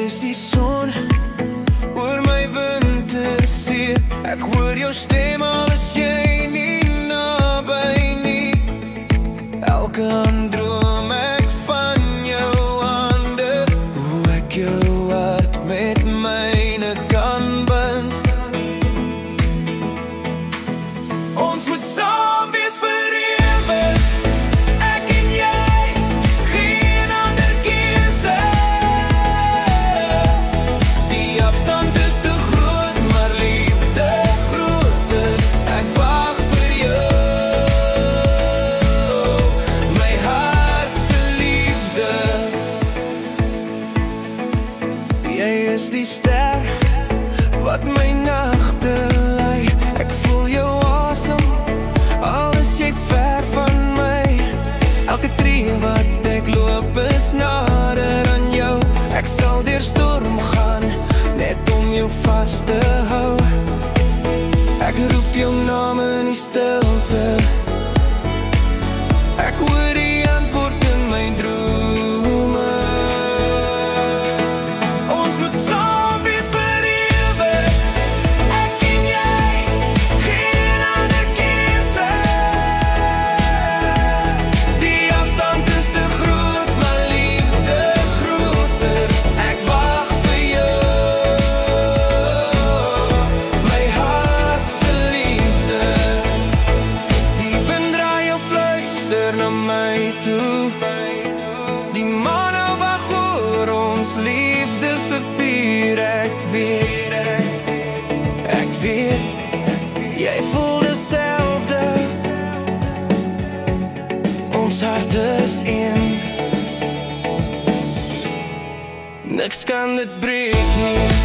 is die son oor my wintersee. Ek hoor jou stem al is jy nie naby nie. Elke aand droom ek van jou hande, hoe ek jou hart met myne kan bind. Ons moet saam wees vir ewig, ek en jy, geen ander keuse. Die afstand is te groot, maar liefde groter. Ek wag vir jou, my hart se liefde. Jy is die ster wat my nagte lei. Ek voel jou asem, al is jy ver van my. Elke tree wat ek loop is nader aan jou. Ek sal deur storm gaan, net om jou vas te hou. Ek roep jou naam in die stilte. Ek hoor die antwoord in my drome. Ons moet saam wees vir ewig, ek en jy, geen ander keuse. Die afstand is te groot, maar liefde groter. Ek wag vir jou, my hart se liefde. Die wind draai jou fluister na my toe. Die manne wag oor ons liefde se vuur. Ek weet, jy voel dezelfde. Ons hart is een, niks kan dit breek nie.